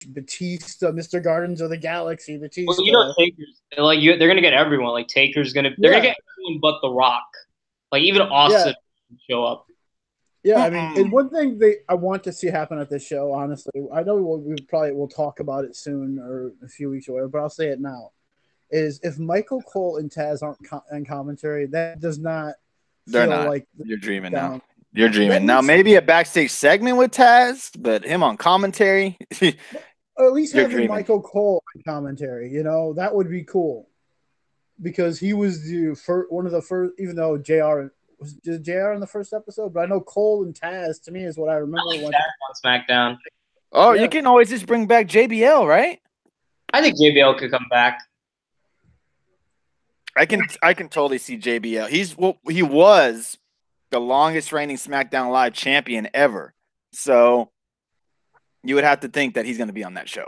Batista, Mr. Gardens of the Galaxy, Well, you know, Batista. Taker's like they're gonna get everyone. Like Taker's they're gonna Yeah, get everyone but The Rock. Like even yeah, Austin will show up. yeah. I mean, and Mm-mm. one thing I want to see happen at this show, honestly, I know we probably will talk about it soon or a few weeks or whatever, but I'll say it now. Is if Michael Cole and Taz aren't in commentary, that does not They're feel not. like the You're dreaming now. down. You're That dreaming now. makes Maybe a backstage segment with Taz, but him on commentary. or at least You're having dreaming. Michael Cole on commentary. That would be cool because he was one of the first. Even though Jr. in the first episode, but I know Cole and Taz to me is what I I remember. like Taz on SmackDown. Oh, you Yeah, can always just bring back JBL, right? I think JBL could come back. I can totally see JBL. He was the longest reigning SmackDown Live champion ever. So you would have to think that he's going to be on that show.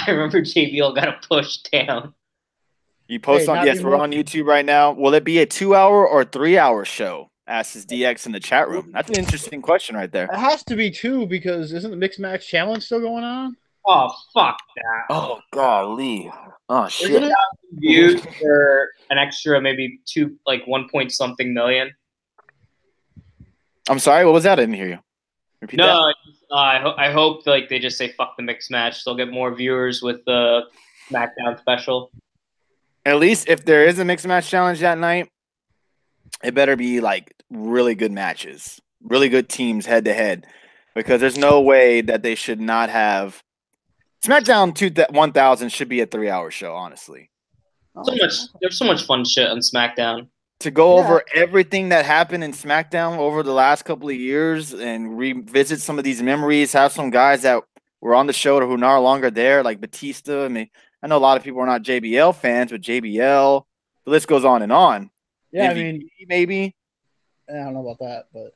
I remember JBL got a push down. You post on, not yes, we're anymore. on YouTube right now. Will it be a 2-hour or 3-hour show? Asks DX in the chat room. That's an interesting question right there. It has to be two because isn't the mixed match challenge still going on? Oh fuck that! Oh, golly. Oh, Isn't shit. it? Views for an extra maybe 1 point something million. I'm sorry, what was that? I didn't hear you. Repeat that. No, I hope like they just say fuck the mixed match. They'll get more viewers with the SmackDown special. At least if there is a mixed match challenge that night, it better be like really good matches, really good teams head to head, because there's no way that they should not have SmackDown 1000 should be a 3-hour show, honestly. There's so much fun shit on SmackDown. To go Yeah. over everything that happened in SmackDown over the last couple of years and revisit some of these memories, have some guys that were on the show who are no longer there, like Batista. I mean, I know a lot of people are not JBL fans, but JBL, the list goes on and on. Yeah, MVP, I mean, maybe. I don't know about that, but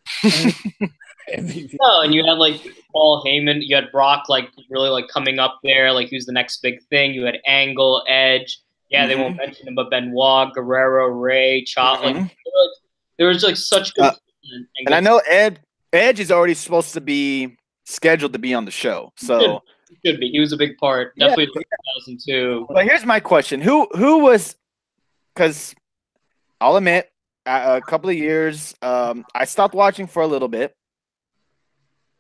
MVP. Oh, and you had like Paul Heyman, you had Brock like really like coming up there, like who's the next big thing. You had Angle, Edge. Yeah, they won't mention him, but Benoit, Guerrero, Ray, Chop. Like there was like such good. And I know Edge is already supposed to be scheduled to be on the show, so should be. He was a big part, definitely 2002. But here's my question: Who was? Because I'll admit, a couple of years, I stopped watching for a little bit.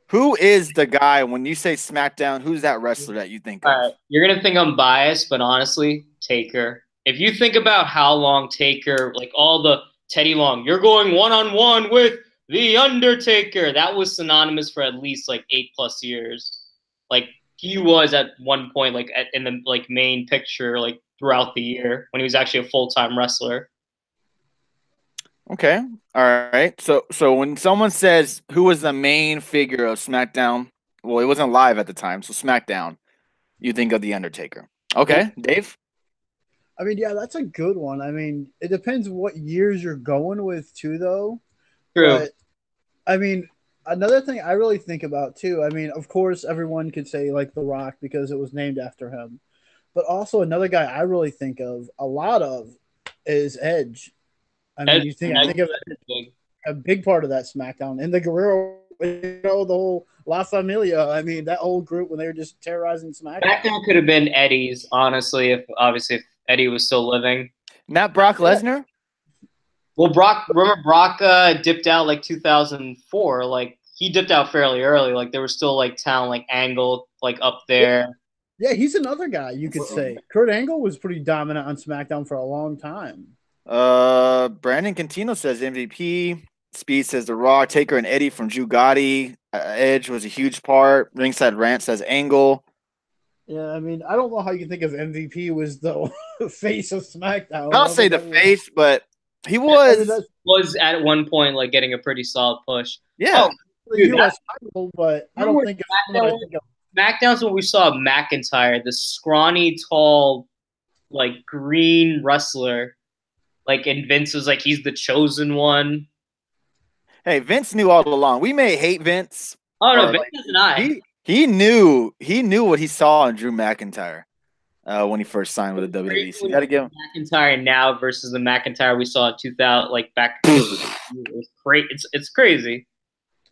Who is the guy when you say SmackDown? Who's that wrestler that you think of? All right, you're gonna think I'm biased, but honestly, Taker. If you think about how long Taker, like all the Teddy Long, you're going one-on-one with the Undertaker. That was synonymous for at least like 8+ years. Like he was at one point, like in the like main picture, like throughout the year when he was actually a full-time wrestler. Okay, all right. So when someone says who was the main figure of SmackDown, well, it wasn't live at the time, so SmackDown, you think of the Undertaker. Okay, Dave. I mean, yeah, that's a good one. I mean, it depends what years you're going with, too, though. True. But, I mean, another thing I really think about, too, I mean, of course, everyone could say, like, The Rock because it was named after him. But also another guy I really think of a lot of is Edge. I mean, I think of a big part of that SmackDown. And the Guerrero, the whole La Familia. I mean, that whole group when they were just terrorizing SmackDown. SmackDown could have been Eddie's, honestly, if Eddie was still living. Not Brock Lesnar? Well, remember Brock dipped out like 2004. Like he dipped out fairly early. Like there was still like talent like Angle like up there. Yeah, he's another guy you could say. Kurt Angle was pretty dominant on SmackDown for a long time. Brandon Cantino says MVP. Speed says The Rock. Taker and Eddie from Drew Gotti. Edge was a huge part. Ringside Rant says Angle. Yeah, I mean, I don't know how you can think of MVP was the face of SmackDown. I'll say the face, but he was at one point like getting a pretty solid push. Yeah, dude, US title, but I don't think it's SmackDown's when we saw McIntyre, the scrawny, tall, like green wrestler. Like, and Vince was like, he's the chosen one. Hey, Vince knew all along. We may hate Vince. Oh no, Vince does not. He knew what he saw in Drew McIntyre when he first signed with the WWE. So you got to give him McIntyre now versus the McIntyre we saw in 2000, like back. It was great. It's crazy.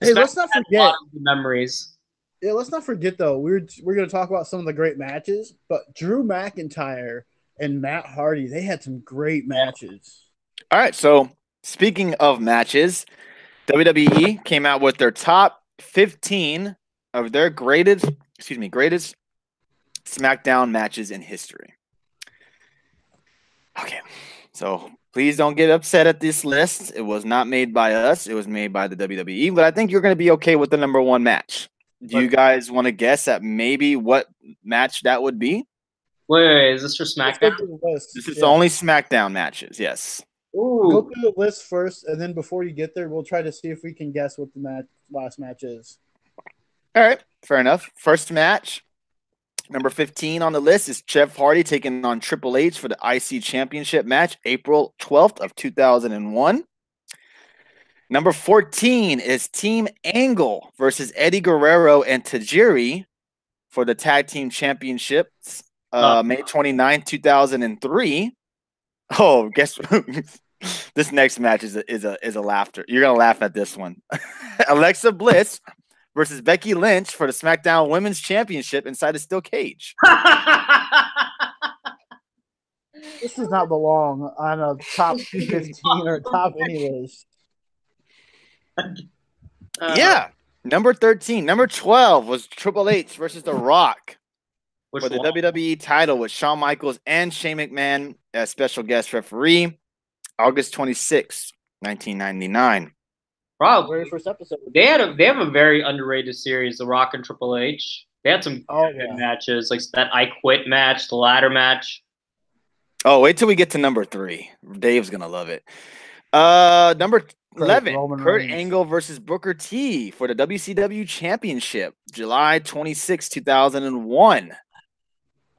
Hey, let's not forget the memories. Yeah, let's not forget though. We're going to talk about some of the great matches, but Drew McIntyre and Matt Hardy, they had some great matches. All right, so speaking of matches, WWE came out with their top 15 of their greatest SmackDown matches in history. Okay, so please don't get upset at this list. It was not made by us. It was made by the WWE, but I think you're going to be okay with the number one match. Do you guys want to guess at maybe what match that would be? Wait, is this for Let's go SmackDown? through the list. This is only SmackDown matches, yes. Go Ooh, through the list first, and then before you get there, we'll try to see if we can guess what the last match is. All right, fair enough. First match, number 15 on the list is Jeff Hardy taking on Triple H for the IC Championship match, April 12th of 2001. Number 14 is Team Angle versus Eddie Guerrero and Tajiri for the Tag Team Championships, May 29th, 2003. Oh, guess this next match is a laughter. You're gonna laugh at this one. Alexa Bliss versus Becky Lynch for the SmackDown Women's Championship inside a steel cage. This does not belong on a top 15 or top any list. Yeah. Number 13. Number 12 was Triple H versus The Rock for the WWE title with Shawn Michaels and Shane McMahon as special guest referee. August 26th, 1999. Probably. Very first episode. They have a very underrated series, The Rock and Triple H. They had some good matches, like that I Quit match, the ladder match. Oh, wait till we get to number 3. Dave's gonna love it. Number 11, Kurt Angle versus Booker T for the WCW Championship, July 26, 2001.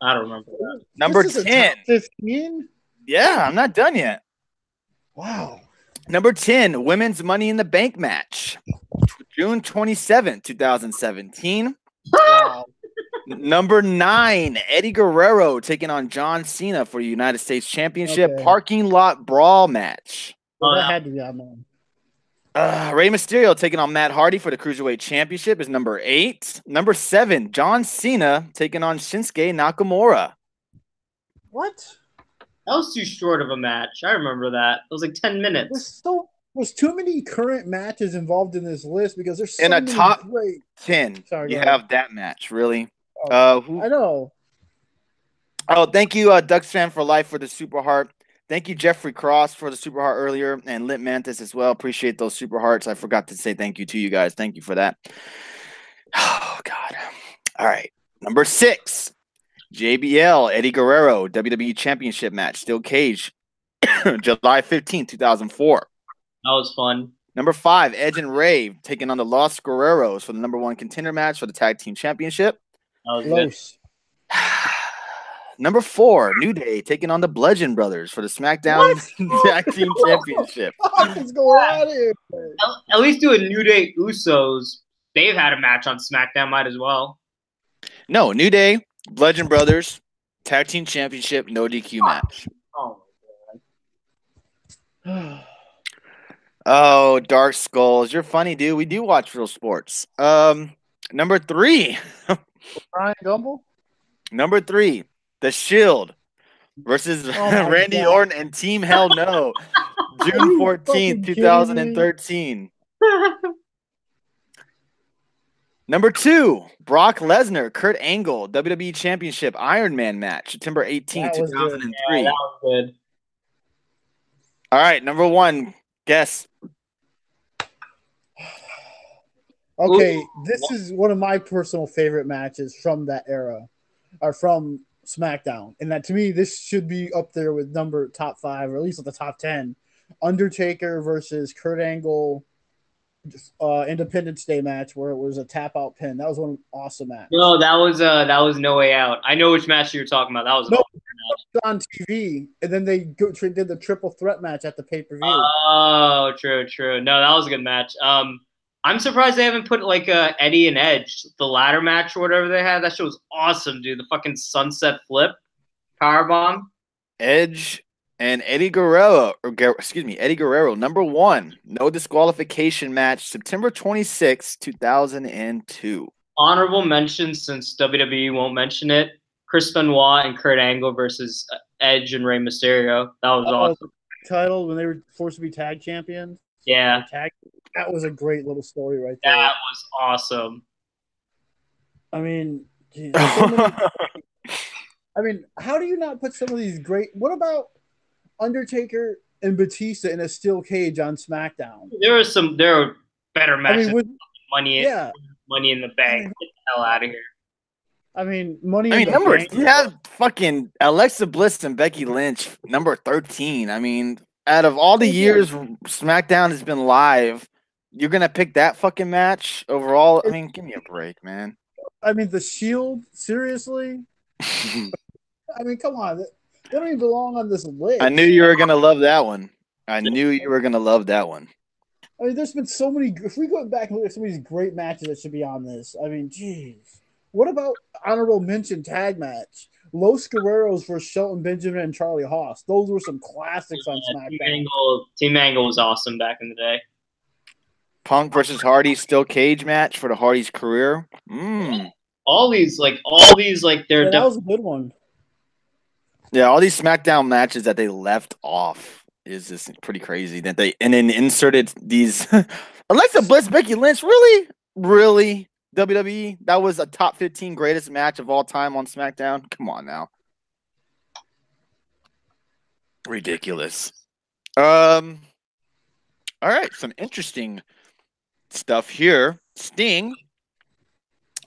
I don't remember that. Number 10. 15? Yeah, I'm not done yet. Wow. Number 10, Women's Money in the Bank match, June 27, 2017. Wow. Number 9, Eddie Guerrero taking on John Cena for the United States Championship parking lot brawl match. Well, that had to be on there. Rey Mysterio taking on Matt Hardy for the Cruiserweight Championship is number 8. Number 7, John Cena taking on Shinsuke Nakamura. What? That was too short of a match. I remember that. It was like 10 minutes. There's too many current matches involved in this list because there's so in a many top great. 10. Sorry, you have that match, really? I know. Oh, thank you, Ducks fan for life for the Super Heart. Thank you, Jeffrey Cross, for the Super Heart earlier, and Lit Mantis as well. Appreciate those Super Hearts. I forgot to say thank you to you guys. Thank you for that. Oh, God. All right. Number 6, JBL, Eddie Guerrero, WWE Championship match, steel cage, July 15, 2004. That was fun. Number 5, Edge and Ray taking on the Los Guerreros for the number 1 contender match for the Tag Team Championship. That was close. Number 4, New Day taking on the Bludgeon Brothers for the SmackDown Tag Team Championship. What's going on here? At least do a New Day Usos. They've had a match on SmackDown, might as well. No, New Day, Bludgeon Brothers, Tag Team Championship, no DQ match. Oh my god. Oh, Dark Skulls. You're funny, dude. We do watch real sports. Number 3. Brian Gumble? Number 3, The Shield versus Randy Orton and Team Hell No. June 14th, 2013. Number 2, Brock Lesnar, Kurt Angle, WWE Championship Iron Man match, September 18th, 2003. Yeah, that was good. All right, number 1, guess. Okay, this is one of my personal favorite matches from that era, or from SmackDown, and that to me this should be up there with top 5 or at least at the top 10. Undertaker versus Kurt Angle, Independence Day match where it was a tap out pin. That was one awesome match. No, that was No Way Out. I know which match you're talking about. That was on TV, and then they did the triple threat match at the pay-per-view. Oh, true. No, that was a good match. I'm surprised they haven't put like Eddie and Edge, the ladder match or whatever they had. That shit was awesome, dude. The fucking sunset flip, powerbomb. Edge and Eddie Guerrero, Eddie Guerrero, number 1, no disqualification match, September 26, 2002. Honorable mention, since WWE won't mention it, Chris Benoit and Kurt Angle versus Edge and Rey Mysterio. That was awesome. Title when they were forced to be tag champions. Yeah. That was a great little story right there. That was awesome. I mean, geez, so many. I mean, how do you not put some of these great? What about Undertaker and Batista in a steel cage on SmackDown? There are better matches. I mean, Money in the Bank. Get the hell out of here. I mean, Money in the numbers. Bank. You have fucking Alexa Bliss and Becky Lynch, number 13. I mean, out of all the years SmackDown has been live, you're gonna pick that fucking match overall? I mean, give me a break, man. I mean, the Shield, seriously? I mean, come on. They don't even belong on this list. I knew you were gonna love that one. I knew you were gonna love that one. I mean, there's been so many. If we go back and look at some of these great matches that should be on this, I mean, geez. What about honorable mention tag match? Los Guerreros versus Shelton Benjamin and Charlie Haas. Those were some classics on SmackDown. Team Angle was awesome back in the day. Punk versus Hardy steel cage match for the Hardy's career. All these, they're that was a good one. Yeah, all these SmackDown matches that they left off is just pretty crazy. That they and then inserted these Alexa Bliss, Becky Lynch. Really, WWE. That was a top 15 greatest match of all time on SmackDown. Come on now, ridiculous. All right, some interesting stuff here. Sting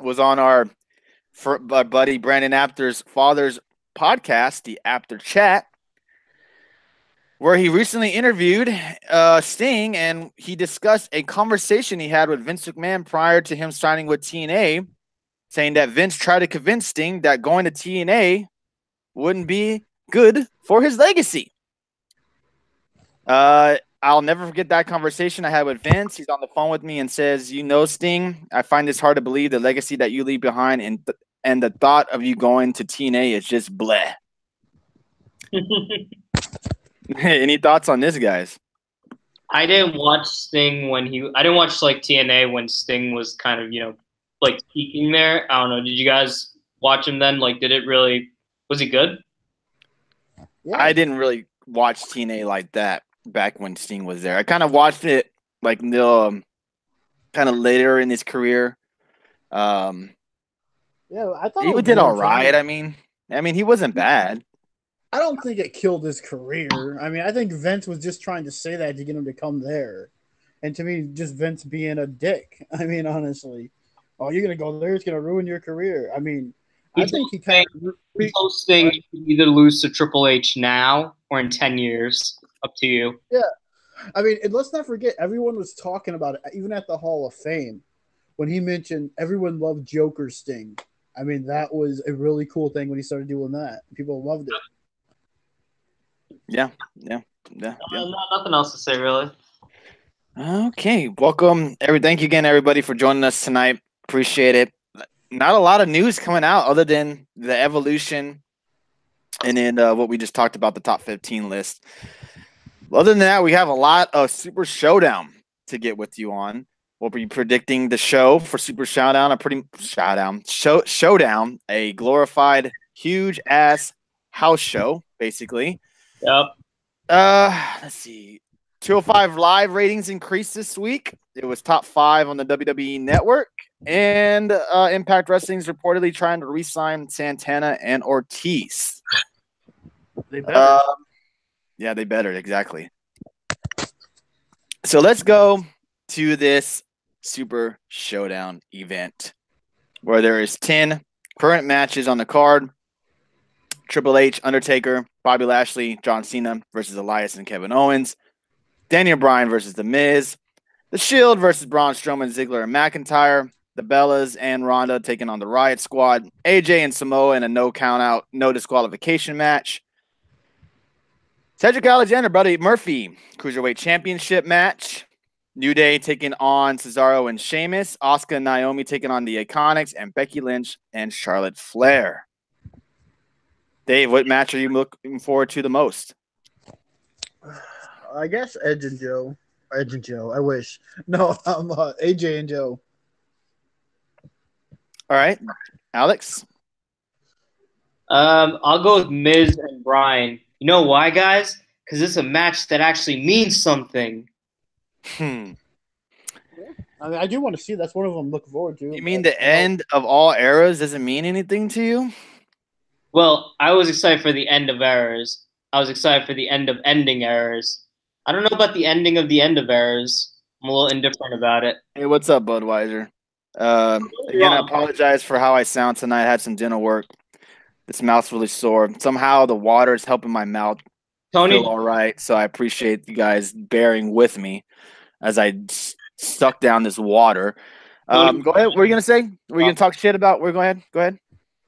was on our buddy Brandon Apter's father's podcast, the Apter Chat, where he recently interviewed Sting, and he discussed a conversation he had with Vince McMahon prior to him signing with TNA, saying that Vince tried to convince Sting that going to TNA wouldn't be good for his legacy. I'll never forget that conversation I had with Vince. He's on the phone with me and says, "You know, Sting, I find this hard to believe, the legacy that you leave behind and the thought of you going to TNA is just bleh." Any thoughts on this, guys? I didn't watch Sting I didn't watch TNA when Sting was kind of, peaking there. I don't know. Did you guys watch him then? Was he good? Yeah. I didn't really watch TNA like that back when Sting was there. I kind of watched it kind of later in his career. Yeah, I thought he did all right. I mean, he wasn't bad. I don't think it killed his career. I mean, I think Vince was just trying to say that to get him to come there. And to me, just Vince being a dick. I mean, honestly. Oh, you're going to go there, it's going to ruin your career. I mean, I think he kind of... He told Sting you can either lose to Triple H now or in 10 years. Up to you. Yeah. I mean, and let's not forget, everyone was talking about it, even at the Hall of Fame, when he mentioned everyone loved Joker Sting. I mean, that was a really cool thing when he started doing that. People loved it. Yeah. Nothing else to say, really. Okay, welcome. Thank you again, everybody, for joining us tonight. Appreciate it. Not a lot of news coming out other than the Evolution and then what we just talked about, the top 15 list. Other than that, we have a lot of Super Showdown to get with you on. We'll be predicting the show for Super Showdown, Showdown, a glorified, huge-ass house show, basically. Yep. Let's see. 205 Live ratings increased this week. It was top 5 on the WWE Network. And Impact Wrestling is reportedly trying to re-sign Santana and Ortiz. They better. Yeah, they better. Exactly. So let's go to this Super Showdown event where there is 10 current matches on the card. Triple H, Undertaker, Bobby Lashley, John Cena versus Elias and Kevin Owens. Daniel Bryan versus The Miz. The Shield versus Braun Strowman, Ziggler, and McIntyre. The Bellas and Ronda taking on the Riot Squad. AJ and Samoa in a no count out, no disqualification match. Cedric Alexander, Buddy Murphy, Cruiserweight Championship match. New Day taking on Cesaro and Sheamus. Asuka and Naomi taking on the Iconics. And Becky Lynch and Charlotte Flair. Dave, what match are you looking forward to the most? I guess Edge and Joe. I wish. No, AJ and Joe. All right, Alex. I'll go with Miz and Bryan. You know why, guys? Because it's a match that actually means something. Hmm. I mean, I do want to see. That's one of them. I'm looking forward to. You mean the end of all eras doesn't mean anything to you? Well, I was excited for the end of eras. I was excited for the end of ending eras. I don't know about the ending of the end of eras. I'm a little indifferent about it. Hey, what's up, Budweiser? You're Again, I wrong. apologize for how I sound tonight. I had some dinner work. This mouth's really sore. Somehow the water is helping my mouth feel Tony, all right. So I appreciate you guys bearing with me as I suck down this water. Tony, Go ahead. What are you gonna say? Were you gonna talk shit about? Go ahead. Go ahead.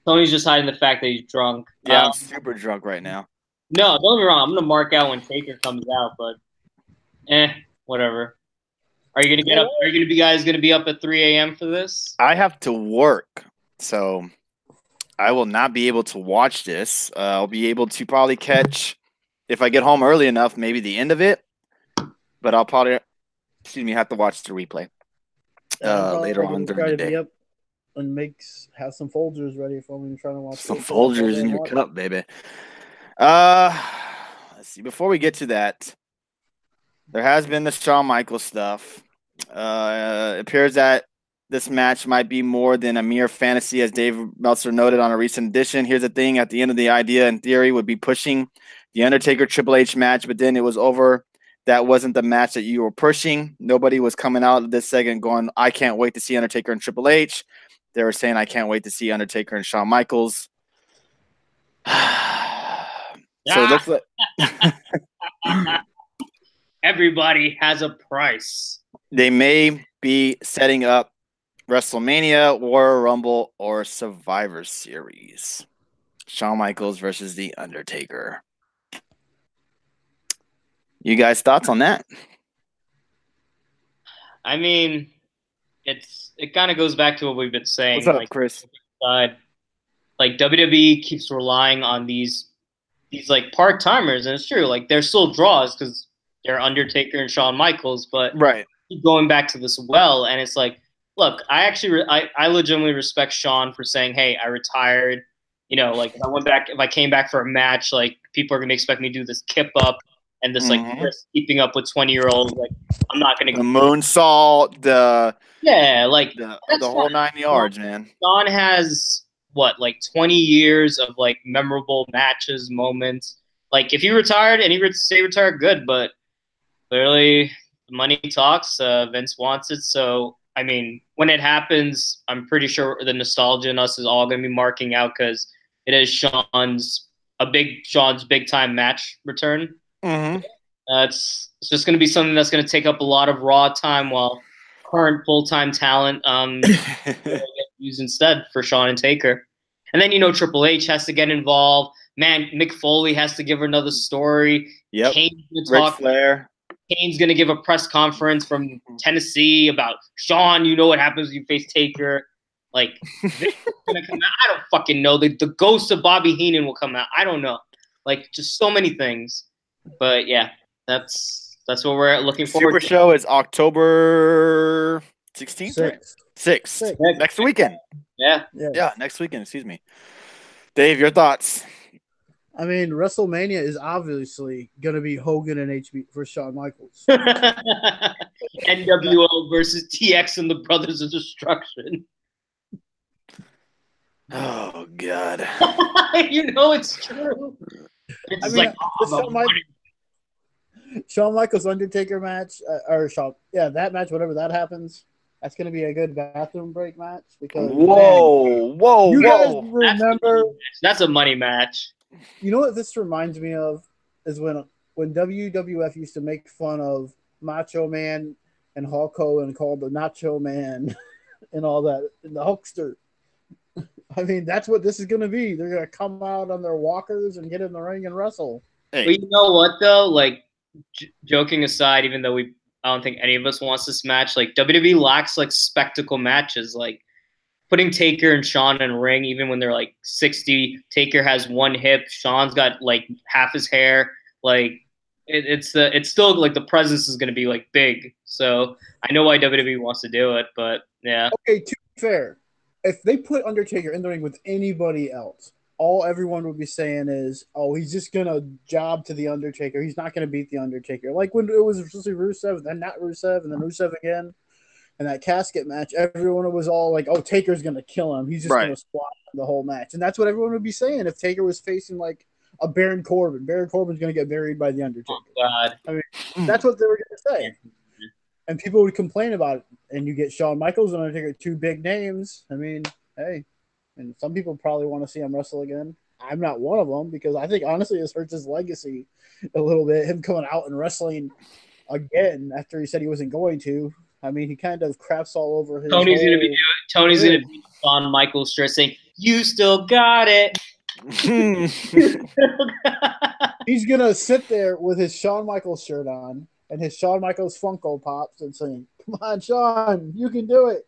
Tony's just hiding the fact that he's drunk. Yeah, I'm super drunk right now. No, don't get me wrong. I'm gonna mark out when Taker comes out, but whatever. Are you gonna get up? Are you gonna be up at 3 a.m. for this? I have to work, so I will not be able to watch this. I'll be able to probably catch, if I get home early enough, maybe the end of it. But I'll probably, have to watch the replay later on during the day. And have some Folgers ready for me trying to watch some Folgers in your cup, baby. Let's see. Before we get to that, there has been the Shawn Michaels stuff. It appears that this match might be more than a mere fantasy, as Dave Meltzer noted on a recent edition. Here's the thing. At the end of the idea, in theory, would be pushing the Undertaker Triple H match, but then it was over. That wasn't the match that you were pushing. Nobody was coming out of this segment going, I can't wait to see Undertaker and Triple H. They were saying, I can't wait to see Undertaker and Shawn Michaels. So it looks like everybody has a price. They may be setting up WrestleMania, Royal Rumble, or Survivor Series. Shawn Michaels versus The Undertaker. You guys' thoughts on that? I mean, it kind of goes back to what we've been saying. What's up, Chris? Like WWE keeps relying on these like part timers, and it's true. Like they're still draws because they're Undertaker and Shawn Michaels, but right. Keep going back to this well, and it's like, look, I legitimately respect Shawn for saying, hey, I retired. You know, like if I came back for a match, like people are gonna expect me to do this kip up and this like keeping up with 20-year-olds. Like I'm not gonna the moonsault, the whole 9 yards, man. Shawn has like 20 years of like memorable matches, moments. Like if he retired and he would stay retired, good, but clearly the money talks. Vince wants it, so I mean, when it happens, I'm pretty sure the nostalgia in us is all going to be marking out because it is Shawn's big time match return. It's just going to be something that's going to take up a lot of Raw time while current full-time talent get used instead for Shawn and Taker. And then, Triple H has to get involved. Man, Mick Foley has to give her another story. Yep. Ric Flair. Kane's going to give a press conference from Tennessee about Shawn, you know what happens when you face Taker. Like, this is going to come out. I don't fucking know. The ghost of Bobby Heenan will come out. I don't know. Like, just so many things. But, yeah, that's what we're looking forward to. Super Show is October 16th? 6th. Next weekend. Yeah, next weekend. Excuse me. Dave, your thoughts? I mean, WrestleMania is obviously going to be Hogan and HB for Shawn Michaels. NWO versus TX and the Brothers of Destruction. Oh, God. It's true. It's Shawn Michaels Undertaker match, that match, whenever that happens, that's going to be a good bathroom break match. Because you guys remember that's a money match. You know what this reminds me of is when WWF used to make fun of Macho Man and Hulk Hogan, called the Nacho Man and all that, and the Hulkster. I mean, that's what this is going to be. They're going to come out on their walkers and get in the ring and wrestle. Hey. But you know what, though? Like, joking aside, even though I don't think any of us wants this match, like, WWE lacks, like, spectacle matches. Like, putting Taker and Shawn in a ring, even when they're, like, 60, Taker has one hip, Shawn's got, like, half his hair. Like, it's still, like, the presence is going to be, like, big. So I know why WWE wants to do it, but, yeah. Okay, to be fair, if they put Undertaker in the ring with anybody else, all everyone would be saying is, "Oh, he's just gonna job to the Undertaker. He's not gonna beat the Undertaker." Like when it was supposed to be Rusev, then not Rusev, and then Rusev again, and that casket match, everyone was all like, "Oh, Taker's gonna kill him. He's just Right. gonna squat him the whole match," and that's what everyone would be saying if Taker was facing like a Baron Corbin. Baron Corbin's gonna get buried by the Undertaker. Oh God. I mean, that's what they were gonna say, and people would complain about it. And you get Shawn Michaels and Undertaker, two big names. I mean, hey, and some people probably want to see him wrestle again. I'm not one of them because I think honestly this hurts his legacy a little bit. Him coming out and wrestling again after he said he wasn't going to. I mean, he kind of craps all over his. Tony's gonna be Shawn Michaels shirt saying, "You still got it." He's gonna sit there with his Shawn Michaels shirt on and his Shawn Michaels Funko Pops and saying, "Come on, Shawn, you can do it."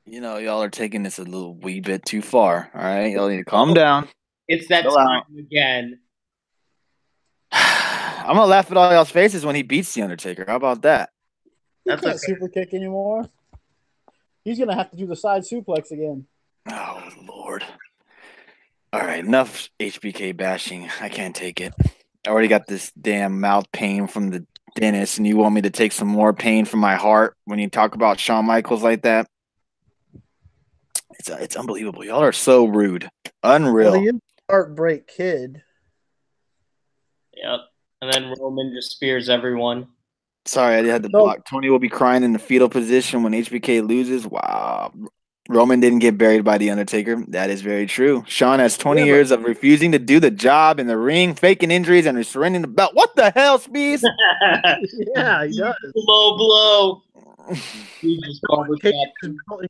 You know, y'all are taking this a little wee bit too far. All right, y'all need to calm down. It's that Chill time out. again. I'm gonna laugh at all y'all's faces when he beats the Undertaker. How about that? He That's can't okay. super kick anymore. He's gonna have to do the side suplex again. Oh Lord! All right, enough HBK bashing. I can't take it. I already got this damn mouth pain from the dentist, and you want me to take some more pain from my heart when you talk about Shawn Michaels like that? It's unbelievable. Y'all are so rude. Unreal. Well, he is a heartbreak kid. Yep. And then Roman just spears everyone. Sorry, I had to block. Tony will be crying in the fetal position when HBK loses. Wow. Roman didn't get buried by The Undertaker. That is very true. Shawn has 20 years of refusing to do the job in the ring, faking injuries, and surrendering the belt. What the hell, Spees? Yeah, he does. Low blow. He just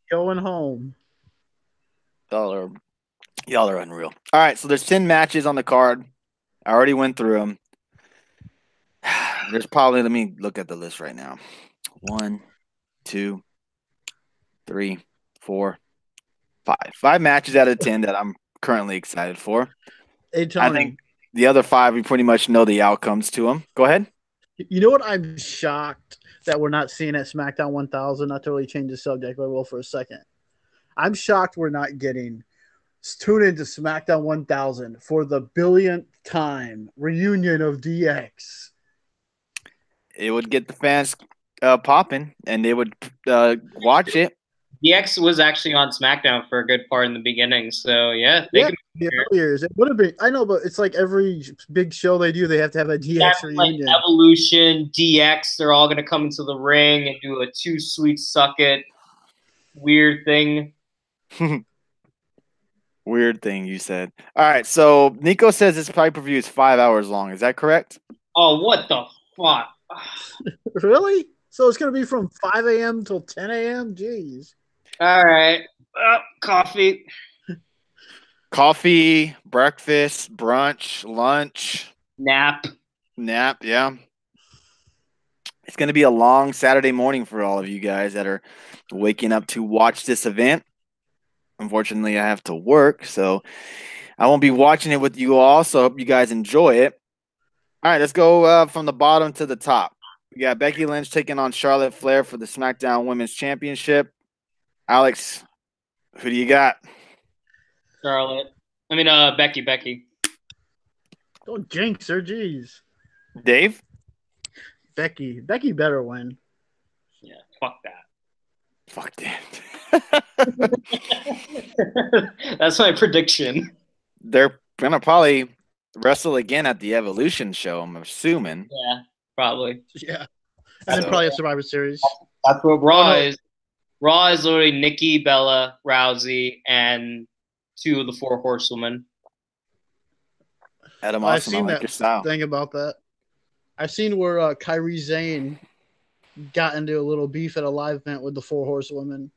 going home. Y'all are unreal. All right, so there's 10 matches on the card. I already went through them. There's probably, let me look at the list right now. 1, 2, 3, 4, 5. 5 matches out of 10 that I'm currently excited for. Hey, Tony, I think the other 5, we pretty much know the outcomes to them. Go ahead. You know what? I'm shocked that we're not seeing at SmackDown 1000. Not to really change the subject, but I will for a second. I'm shocked we're not getting tune into SmackDown 1000 for the billionth time reunion of DX. It would get the fans popping, and they would watch it. DX was actually on SmackDown for a good part in the beginning, so yeah. Years. It would have been. I know, but it's like every big show they do, they have to have a DX reunion. Like Evolution, DX, they're all gonna come into the ring and do a too sweet suck it weird thing. Weird thing you said. All right, so Nico says this pay-per-view is 5 hours long. Is that correct? Oh, what the fuck? Really? So it's going to be from 5 a.m. till 10 a.m.? Jeez. All right. Coffee. Coffee, breakfast, brunch, lunch. Nap, yeah. It's going to be a long Saturday morning for all of you guys that are waking up to watch this event. Unfortunately, I have to work, so I won't be watching it with you all, so I hope you guys enjoy it. All right, let's go from the bottom to the top. We got Becky Lynch taking on Charlotte Flair for the SmackDown Women's Championship. Alex, who do you got? Charlotte. Becky. Don't jinx her, jeez. Dave? Becky better win. Yeah, fuck that. Fuck that. That's my prediction. They're going to probably wrestle again at the Evolution show, I'm assuming. Yeah, probably. Yeah. And then probably a Survivor Series. That's what Raw is. Raw is literally Nikki, Bella, Rousey, and 2 of the 4 horsewomen. Adam, I've awesome. seen I like your style. Thing about that. I've seen where Kairi Sane got into a little beef at a live event with the 4 horsewomen.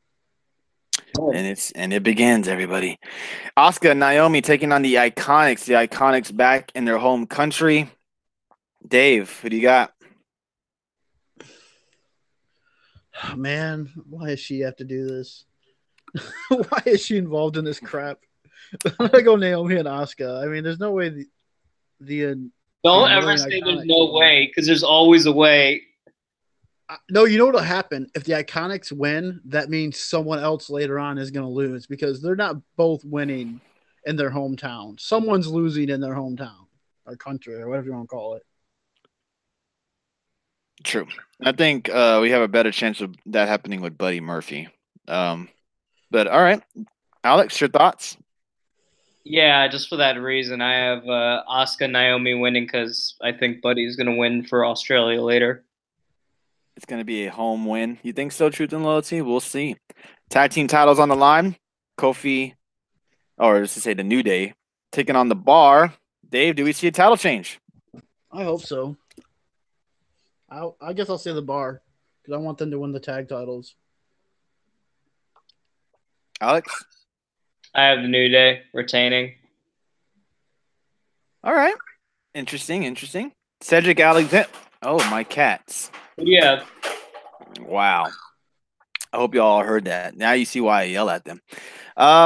And it begins, everybody. Asuka and Naomi taking on the Iconics. The Iconics back in their home country. Dave, who do you got? Man, why does she have to do this? Why is she involved in this crap? I'm gonna go Naomi and Asuka. I mean, there's no way Don't ever say there's no way, because there's always a way. No, you know what'll happen if the Iconics win? That means someone else later on is going to lose because they're not both winning in their hometown. Someone's losing in their hometown or country or whatever you want to call it. True. I think we have a better chance of that happening with Buddy Murphy. But all right, Alex, your thoughts? Yeah, just for that reason, I have Asuka Naomi winning because I think Buddy's gonna win for Australia later. It's going to be a home win. You think so, Truth and Loyalty? We'll see. Tag team titles on the line. Kofi, or just to say the New Day, taking on the Bar. Dave, do we see a title change? I hope so. I guess I'll say the Bar because I want them to win the tag titles. Alex? I have the New Day retaining. All right. Interesting. Cedric Alexander. Oh, my cats. Yeah. Wow. I hope you all heard that. Now you see why I yell at them.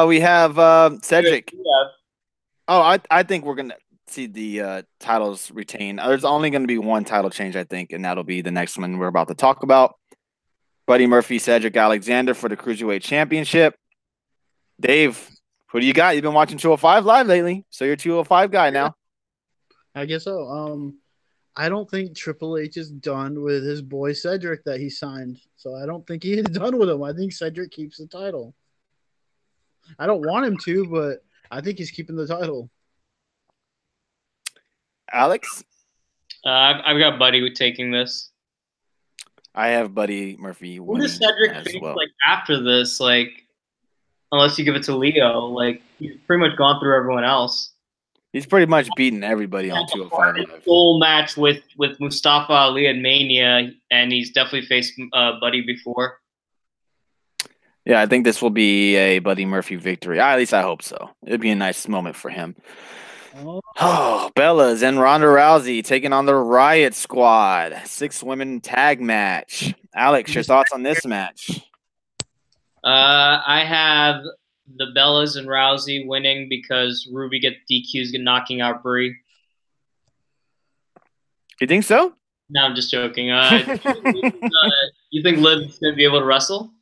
We have Cedric. Yeah. Oh, I think we're going to see the titles retain. There's only going to be one title change, I think, and that'll be the next one we're about to talk about. Buddy Murphy, Cedric Alexander for the Cruiserweight Championship. Dave, who do you got? You've been watching 205 Live lately, so you're a 205 guy now. I guess so. I don't think Triple H is done with his boy Cedric that he signed. So I don't think he is done with him. I think Cedric keeps the title. I don't want him to, but I think he's keeping the title. Alex? I've got Buddy taking this. I have Buddy Murphy Who winning does Cedric as face well. like after this? Like, unless you give it to Leo, like he's pretty much gone through everyone else. He's pretty much beaten everybody on 205 Live. Full match with Mustafa Ali at Mania, and he's definitely faced Buddy before. Yeah, I think this will be a Buddy Murphy victory. At least I hope so. It'd be a nice moment for him. Oh, Bellas and Ronda Rousey taking on the Riot Squad. 6-women tag match. Alex, your thoughts on this match? I have the Bellas and Rousey winning because Ruby gets DQs, knocking out Brie. You think so? No, I'm just joking. You think Liv's going to be able to wrestle?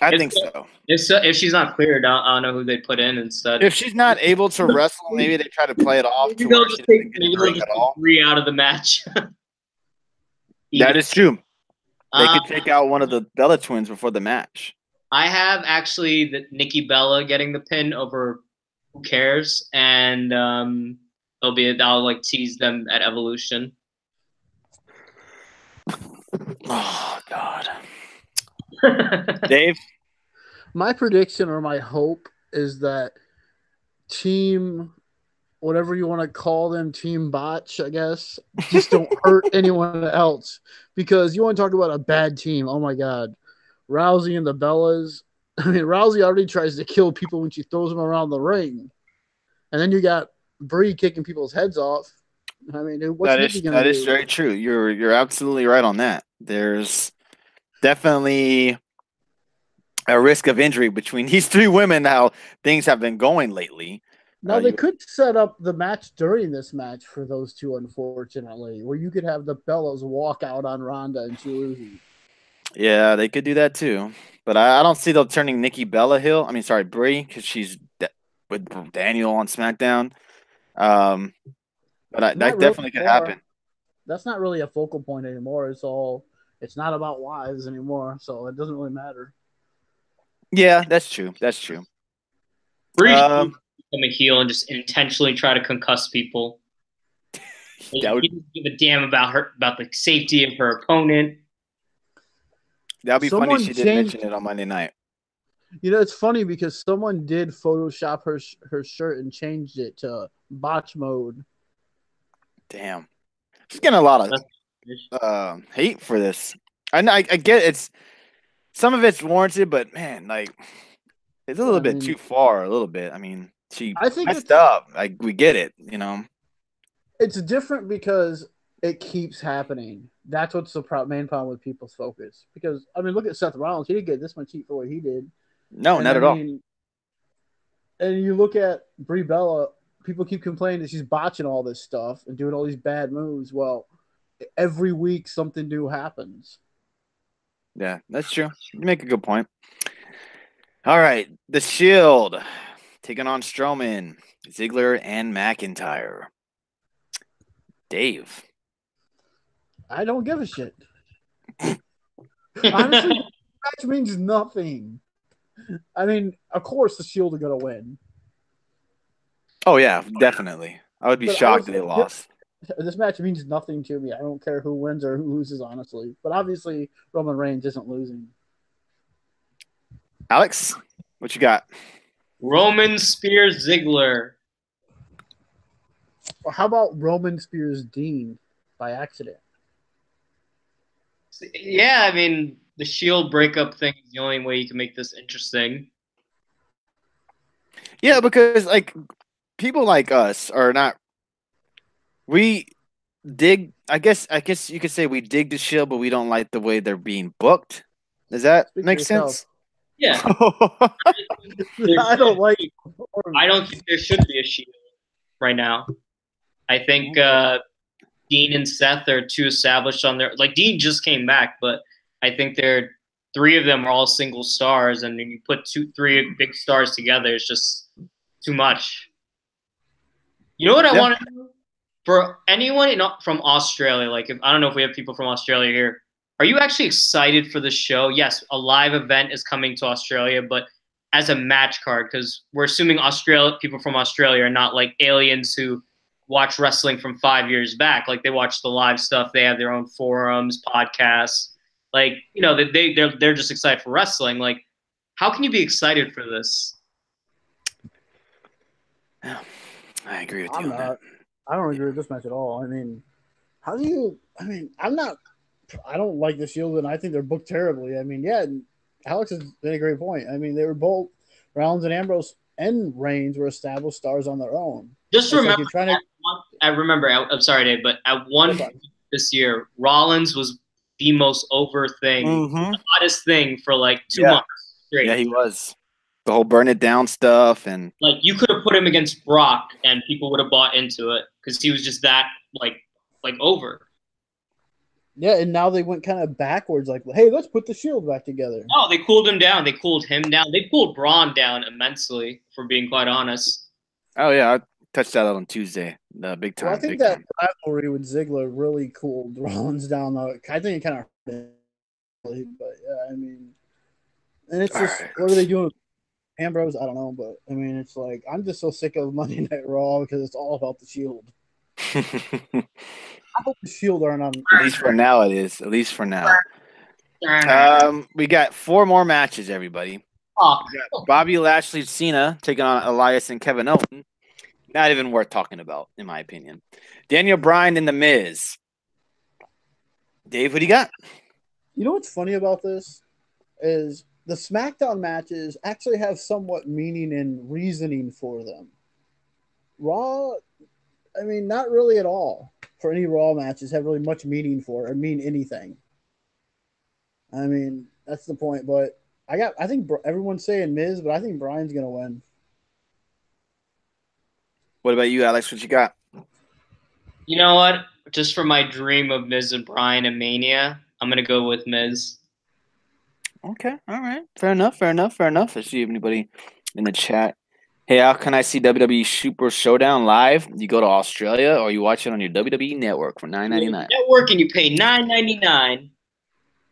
I think so. If she's not cleared, I don't know who they put in instead. If she's not able to wrestle, maybe they try to play it off to where she doesn't get in the ring at all. Brie out of the match. That is true. They could take out one of the Bella twins before the match. I have actually the Nikki Bella getting the pin over Who Cares, and I'll like tease them at Evolution. Oh God. Dave? My prediction or my hope is that team, whatever you want to call them, team botch, I guess, just don't hurt anyone else. Because you want to talk about a bad team. Oh my God. Rousey and the Bellas. I mean, Rousey already tries to kill people when she throws them around the ring. And then you got Brie kicking people's heads off. I mean, what's Nikki going to do? That is very true. You're absolutely right on that. There's definitely a risk of injury between these 3 women, how things have been going lately. Now, they could set up the match during this match for those two, unfortunately, where you could have the Bellas walk out on Ronda and she loses. Yeah, they could do that too. But I don't see them turning Nikki Bella heel. I mean, sorry, Brie, because she's with Daniel on SmackDown. But that definitely could happen. That's not really a focal point anymore. It's not about wives anymore, so it doesn't really matter. Yeah, that's true. That's true. Brie become a heel and just intentionally try to concuss people. He doesn't give a damn about the safety of her opponent. That'd be funny if she did mention it on Monday night. You know, it's funny because someone did Photoshop her shirt and changed it to botch mode. Damn. She's getting a lot of hate for this. I get it's some of it's warranted, but man, like it's a little bit too far. A little bit. I mean, I think messed up. Like we get it, you know. It's different because it keeps happening. That's what's the main problem with people's focus. Because I mean, look at Seth Rollins. He didn't get this much heat for what he did. No, not at all. And you look at Brie Bella. People keep complaining that she's botching all this stuff and doing all these bad moves. Well, every week something new happens. Yeah, that's true. You make a good point. All right, the Shield taking on Strowman, Ziggler, and McIntyre. Dave. I don't give a shit. Honestly, the match means nothing. I mean, of course, the Shield are gonna win. Oh yeah, definitely. I would be But shocked if honestly, they lost. this match means nothing to me. I don't care who wins or who loses, honestly. But obviously, Roman Reigns isn't losing. Alex, what you got? Roman Spears Ziggler. Or how about Roman Spears Dean by accident? Yeah, I mean, the Shield breakup thing is the only way you can make this interesting. Yeah, because like people like us are not. We dig. I guess you could say we dig the Shield, but we don't like the way they're being booked. Does that Speak for make yourself. sense? Yeah. I don't like. I don't think there should be a Shield right now. I think Dean and Seth are too established on their. Like Dean just came back, but I think they're three of them are all single stars, and when you put three big stars together, it's just too much. You know what I want to do for anyone from Australia? Like, I don't know if we have people from Australia here. Are you actually excited for the show? Yes, a live event is coming to Australia, but as a match card, because we're assuming people from Australia are not like aliens who watch wrestling from 5 years back. Like they watch the live stuff. They have their own forums, podcasts. Like, you know, they're just excited for wrestling. Like, how can you be excited for this? Yeah, I agree with I'm you on that. not. I don't agree with this match at all. I mean, how do you? I mean, I'm not. I don't like the Shield, and I think they're booked terribly. I mean, yeah, Alex has made a great point. I mean, they were both Rollins and Ambrose and Reigns were established stars on their own. Just It's remember, like you're trying to. I'm sorry, Dave, but at one point this year, Rollins was the most over thing, the hottest thing for like 2 months straight. Yeah, he was. The whole burn it down stuff, and like you could have put him against Brock, and people would have bought into it because he was just that like over. Yeah, and now they went kind of backwards. Like, hey, let's put the Shield back together. No, they cooled him down. They cooled him down. They cooled Braun down immensely, for being quite honest. oh yeah, I touched that on Tuesday. The big time. Well, I think that rivalry with Ziggler really cooled Rollins down. Though I think it kind of hurt him, but yeah, I mean, and it's just what are they doing with Ambrose? I don't know, but I mean, it's like I'm just so sick of Monday Night Raw because it's all about the Shield. I hope the Shield aren't on. At least for now, it is. At least for now. We got 4 more matches, everybody. Bobby Lashley, Cena taking on Elias and Kevin Owens. Not even worth talking about, in my opinion. Daniel Bryan and The Miz. Dave, what do you got? You know what's funny about this is the SmackDown matches actually have somewhat meaning and reasoning for them. Raw, I mean, not really at all. For any Raw matches, have really much meaning for or mean anything. I mean, that's the point. But I think everyone's saying Miz, but I think Bryan's gonna win. What about you, Alex? What you got? You know what? Just for my dream of Miz and Bryan and Mania, I'm gonna go with Miz. Okay, all right. Fair enough. Let's see if anybody in the chat. Hey, how can I see WWE Super Showdown live? You go to Australia or you watch it on your WWE network for $9.99. Network and you pay $9.99.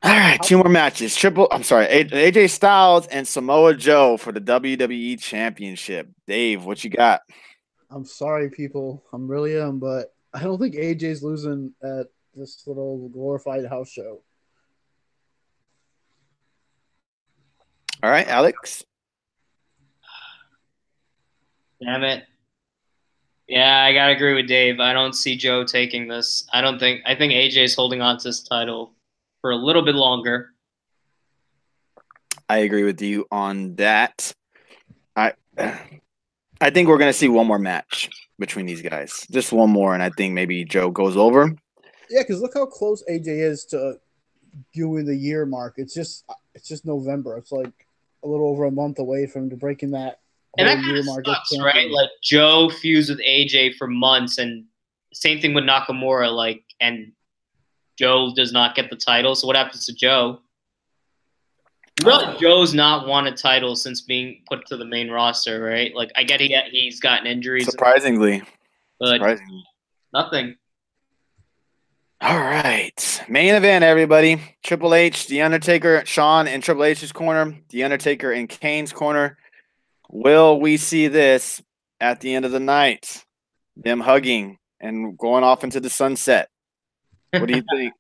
All right, 2 more matches. AJ Styles and Samoa Joe for the WWE Championship. Dave, what you got? I'm sorry, people. I'm really am, but I don't think AJ's losing at this little glorified house show. All right, Alex. Damn it. Yeah, I gotta agree with Dave. I don't see Joe taking this. I think AJ's holding on to this title for a little bit longer. I agree with you on that. I think we're gonna see one more match between these guys. Just one more, and I think maybe Joe goes over. Yeah, because look how close AJ is to doing the year mark. It's just November. It's like a little over a month away from breaking that. And that kind of sucks, right? Like Joe fused with AJ for months, and same thing with Nakamura. Like, and Joe does not get the title. So what happens to Joe? Really, Joe's not won a title since being put to the main roster, right? Like, I get he's gotten injuries. Surprisingly. But nothing. All right. Main event, everybody. Triple H, The Undertaker, Shawn in Triple H's corner, The Undertaker in Kane's corner. Will we see this at the end of the night? Them hugging and going off into the sunset. What do you think?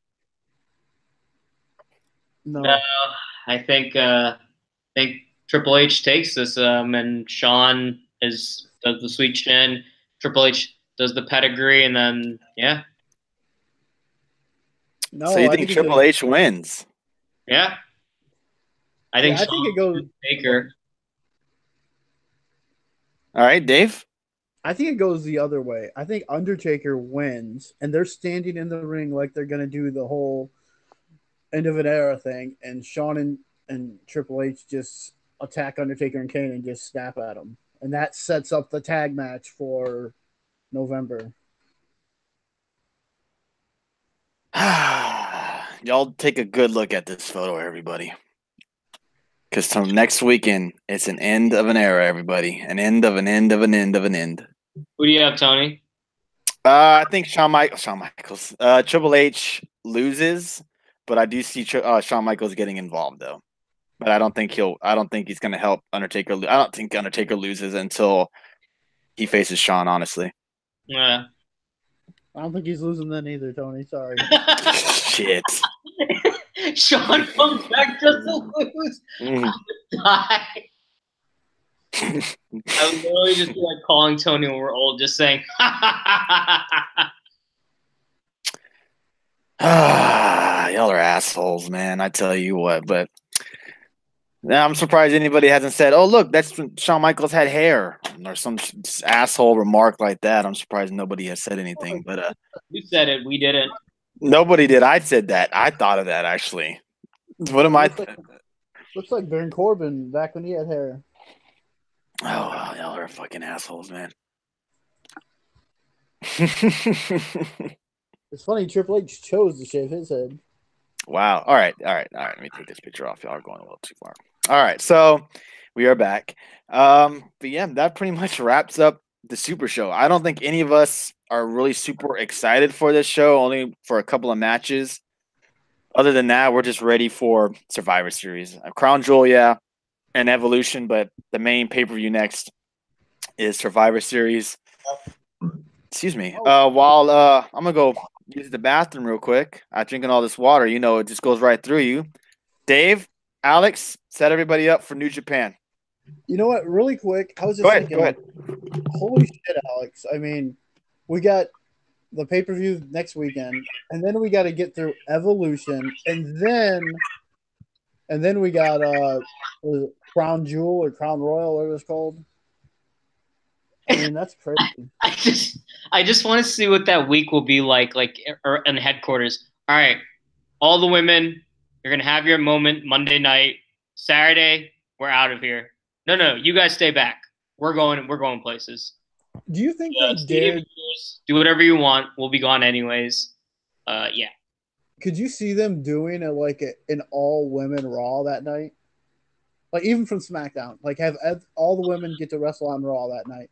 No, I think Triple H takes this, and Shawn does the sweet chin. Triple H does the pedigree, and then no. So you think Triple H wins? Yeah, I think it goes Taker. All right, Dave. I think it goes the other way. I think Undertaker wins, and they're standing in the ring like they're gonna do the whole end of an era thing, and Shawn and Triple H just attack Undertaker and Kane and just snap at him, and that sets up the tag match for November. Y'all take a good look at this photo, everybody. Because from next weekend, it's an end of an era, everybody. An end of an end of an end of an end. Who do you have, Tony? I think Shawn Michaels. Triple H loses, but I do see Shawn Michaels getting involved, though. But I don't think he's going to help Undertaker. I don't think Undertaker loses until he faces Shawn, honestly. Yeah. I don't think he's losing then either, Tony. Sorry. Shit. Shawn comes back just to lose. I would die. I would literally just be like calling Tony when we're old, just saying, y'all are assholes, man. I tell you what, but now I'm surprised anybody hasn't said, "Oh, look, that's when Shawn Michaels had hair," or some asshole remark like that. I'm surprised nobody has said anything. But you said it, we didn't. Nobody did. I said that. I thought of that actually. What am I? Looks like Baron Corbin back when he had hair. Oh, y'all are fucking assholes, man. It's funny, Triple H chose to shave his head. Wow. All right. Let me take this picture off. Y'all are going a little too far. All right. So we are back. But yeah, that pretty much wraps up the Super Show. I don't think any of us are really super excited for this show, only for a couple of matches. Other than that, we're just ready for Survivor Series. Crown Jewel, yeah, and Evolution, but the main pay-per-view next is Survivor Series. Excuse me. While I'm going to go use the bathroom real quick. I'm drinking all this water. You know, it just goes right through you. Dave, Alex, set everybody up for New Japan. You know what? Really quick, I was just thinking, go ahead. Holy shit, Alex. I mean, we got the pay-per-view next weekend, and then we got to get through Evolution, and then we got Crown Jewel or Crown Royal, whatever it's called. I mean, that's crazy. I just want to see what that week will be like in headquarters. All right, all the women, you're gonna have your moment Monday night. Saturday, we're out of here. No, you guys stay back. We're going places. Do you think they dared do whatever you want? We'll be gone anyways. Yeah. Could you see them doing an all women Raw that night? Like even from SmackDown, like have all the women get to wrestle on Raw that night.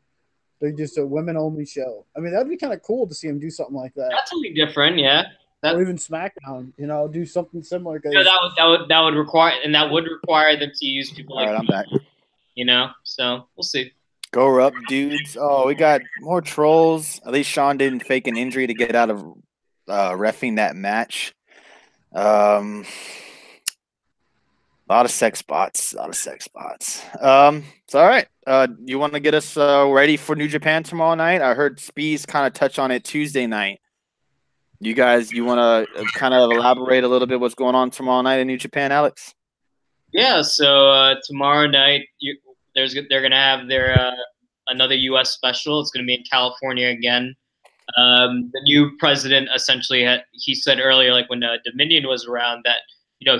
They're just a women only show. I mean, that'd be kind of cool to see them do something like that. That's something different, yeah. Or even SmackDown, do something similar. Yeah, that would require them to use people all like. All right, I'm back. So we'll see. Go up, dudes. Oh, we got more trolls. At least Shawn didn't fake an injury to get out of reffing that match. A lot of sex bots. So, all right. You want to get us ready for New Japan tomorrow night? I heard Spees kind of touch on it Tuesday night. You want to kind of elaborate a little bit what's going on tomorrow night in New Japan, Alex? Yeah. So tomorrow night, they're gonna have their another U.S. special. It's gonna be in California again. The new president essentially he said earlier, like when Dominion was around, that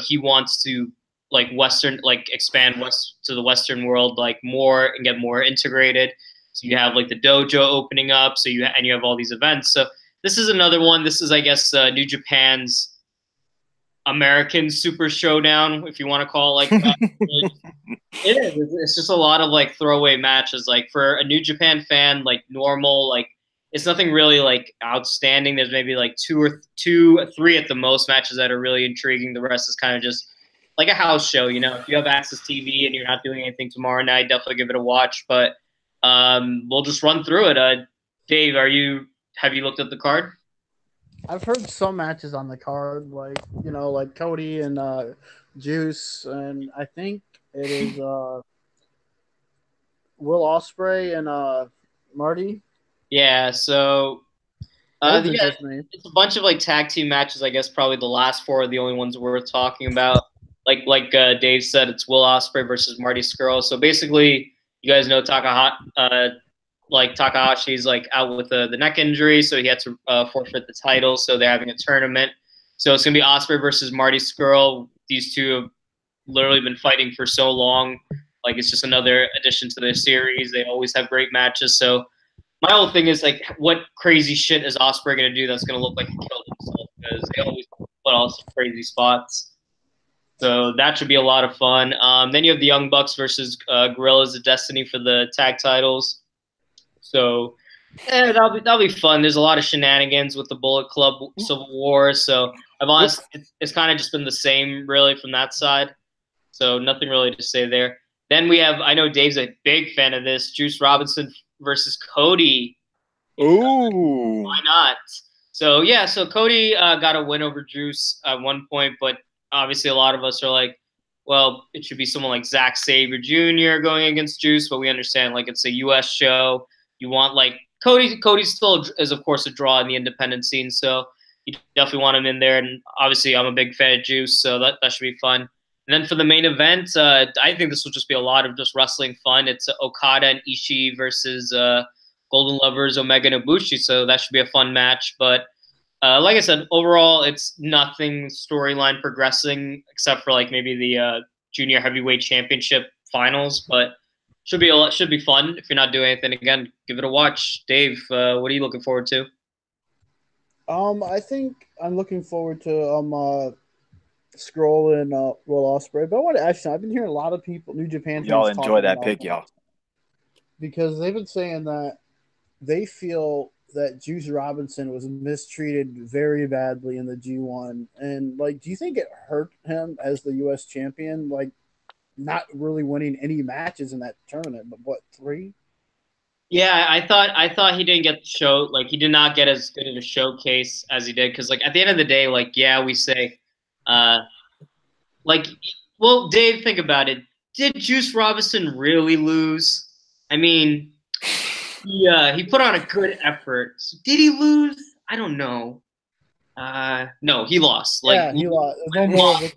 he wants to expand to the Western world more and get more integrated. So you have the dojo opening up. So you have all these events. So this is another one. This is, I guess, New Japan's American Super Showdown, if you want to call it like that. It is. It's just a lot of like throwaway matches. Like for a New Japan fan, like normal, like it's nothing really like outstanding. There's maybe like three at the most matches that are really intriguing. The rest is kind of just like a house show. You know, if you have Access TV and you're not doing anything tomorrow night, definitely give it a watch. But we'll just run through it. Dave, have you looked at the card? I've heard some matches on the card, like like Cody and Juice, and I think it is Will Ospreay and Marty. Yeah, so Those yeah, interest me. it's a bunch of like tag team matches. I guess probably the last four are the only ones worth talking about. Like Dave said, it's Will Ospreay versus Marty Scurll. So basically, you guys know Takahashi's like out with the neck injury, so he had to forfeit the title. So they're having a tournament. So it's gonna be Ospreay versus Marty Scurll. These two have literally been fighting for so long. Like it's just another addition to their series. They always have great matches. So my whole thing is like, what crazy shit is Ospreay gonna do that's gonna look like he killed himself? Because they always put all some crazy spots. So that should be a lot of fun. Then you have the Young Bucks versus Gorillas of Destiny for the tag titles. So that'll be fun. There's a lot of shenanigans with the Bullet Club Civil War. So I've honestly, it's kind of just been the same really from that side. So nothing really to say there. Then we have, I know Dave's a big fan of this, Juice Robinson versus Cody. Ooh. Why not? So yeah, so Cody got a win over Juice at one point, but obviously a lot of us are like, well, it should be someone like Zack Sabre Jr. going against Juice, but we understand like it's a U.S. show. You want like Cody still is of course a draw in the independent scene, so you definitely want him in there. And obviously I'm a big fan of Juice, so that should be fun. And then for the main event, I think this will just be a lot of just wrestling fun. It's Okada and Ishii versus Golden Lovers Omega and Ibushi, so that should be a fun match. But like I said, overall, it's nothing storyline progressing except for like maybe the junior heavyweight championship finals. But should be fun. If you're not doing anything, again, give it a watch. Dave, what are you looking forward to? I think I'm looking forward to Scroll and Will Ospreay. But I want to ask you, I've been hearing a lot of people, New Japan fans, Y'all enjoy that about pick, y'all. because they've been saying that they feel that Juice Robinson was mistreated very badly in the G1. And like, do you think it hurt him as the U.S. champion? Like, not really winning any matches in that tournament, but what, 3? Yeah, I thought he didn't get the show. Like he did not get as good of a showcase as he did because like at the end of the day, like yeah, we say, like, well, Dave, think about it. Did Juice Robinson really lose? I mean, yeah, he put on a good effort. So did he lose? I don't know. No, he lost. Like, Yeah, he lost.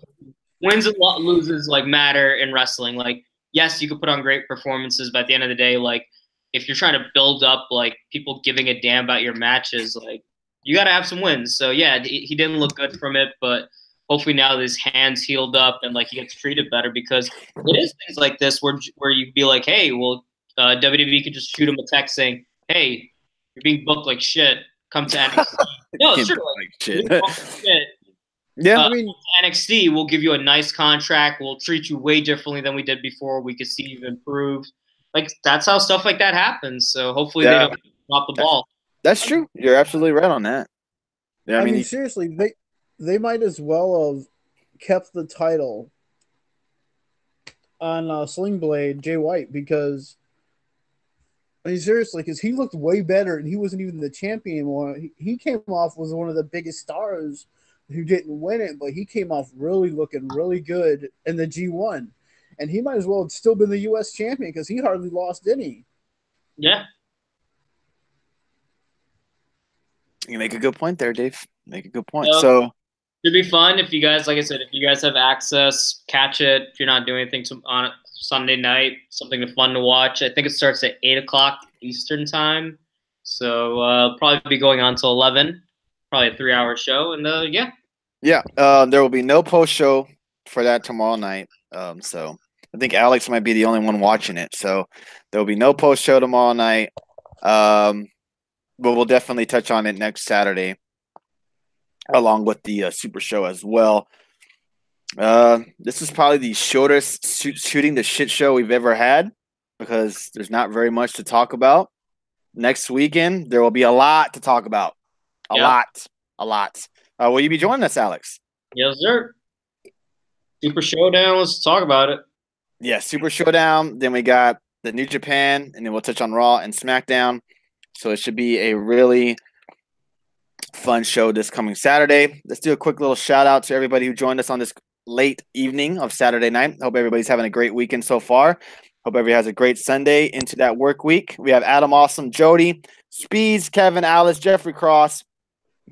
Wins and loses like matter in wrestling. Like, yes, you could put on great performances, but at the end of the day, like, if you're trying to build up like people giving a damn about your matches, like, you got to have some wins. So yeah, he didn't look good from it, but hopefully now that his hands healed up and like he gets treated better because it is things like this where you'd be like, hey, well, WWE could just shoot him a text saying, hey, you're being booked like shit. Come to NXT. No, it's true. Like shit. Yeah, I mean, NXT will give you a nice contract. We'll treat you way differently than we did before. We could see you've improved. Like that's how stuff like that happens. So hopefully they don't drop the ball. That's true. You're absolutely right on that. Yeah, I mean seriously, they might as well have kept the title on Sling Blade Jay White because I mean seriously, because he looked way better and he wasn't even the champion anymore. He came off was one of the biggest stars who didn't win it, but he came off really looking really good in the G1. And he might as well have still been the U.S. champion because he hardly lost any. Yeah. You make a good point there, Dave. Make a good point. So it'd be fun if you guys, like I said, if you guys have access, catch it. If you're not doing anything on Sunday night, something fun to watch. I think it starts at 8:00 Eastern time. So probably be going on till 11. Probably a 3-hour show. And yeah. Yeah. There will be no post show for that tomorrow night. So I think Alex might be the only one watching it. So there will be no post show tomorrow night. But we'll definitely touch on it next Saturday, along with the Super Show as well. This is probably the shortest shooting the shit show we've ever had because there's not very much to talk about. Next weekend, there will be a lot to talk about. A Yeah. lot. A lot. Will you be joining us, Alex? Yes, sir. Super Showdown. Let's talk about it. Yeah, Super Showdown. Then we got the New Japan, and then we'll touch on Raw and SmackDown. So it should be a really fun show this coming Saturday. Let's do a quick little shout out to everybody who joined us on this late evening of Saturday night. Hope everybody's having a great weekend so far. Hope everybody has a great Sunday into that work week. We have Adam Awesome, Jody, Speeds, Kevin, Alice, Jeffrey Cross,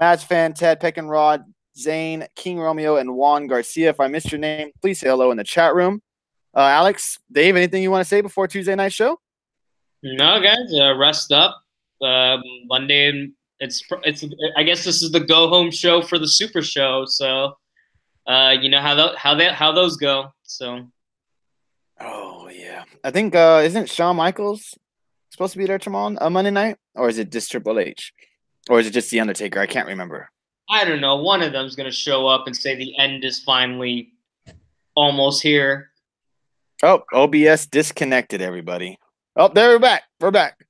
Match Fan, Ted, Peckinrod, Zane, King Romeo, and Juan Garcia. If I missed your name, please say hello in the chat room. Alex, Dave, anything you want to say before Tuesday night show? No, guys, rest up. Monday, it's. I guess this is the go home show for the Super Show. So, you know how those go. So. Oh yeah, I think isn't Shawn Michaels supposed to be there tomorrow on Monday night, or is it just Triple H, or is it just the Undertaker? I can't remember. I don't know. One of them's gonna show up and say the end is finally almost here. Oh, OBS disconnected, everybody. Oh, there we're back. We're back.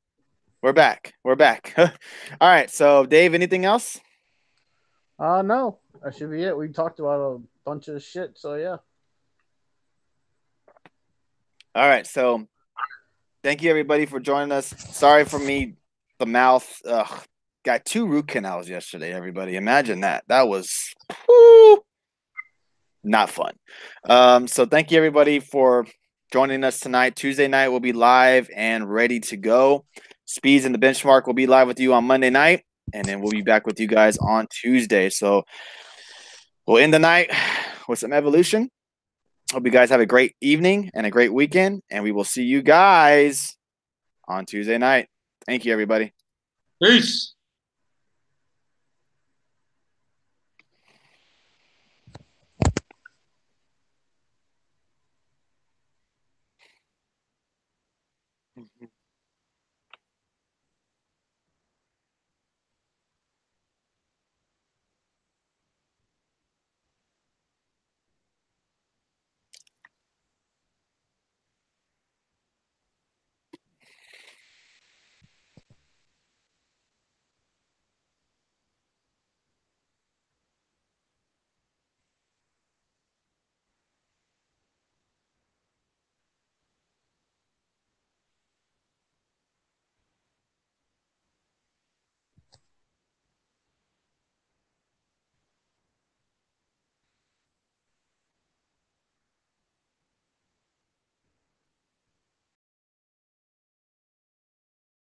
We're back. We're back. All right. So, Dave, anything else? No, that should be it. We talked about a bunch of shit, so yeah. All right. So, thank you everybody for joining us. Sorry for me, the mouth. Got 2 root canals yesterday. Everybody, imagine that. That was not fun. So, thank you everybody for joining us tonight. Tuesday night will be live and ready to go. Speeds and the Benchmark will be live with you on Monday night, and then we'll be back with you guys on Tuesday. So we'll end the night with some evolution. Hope you guys have a great evening and a great weekend, and we will see you guys on Tuesday night. Thank you, everybody. Peace. Mm-hmm.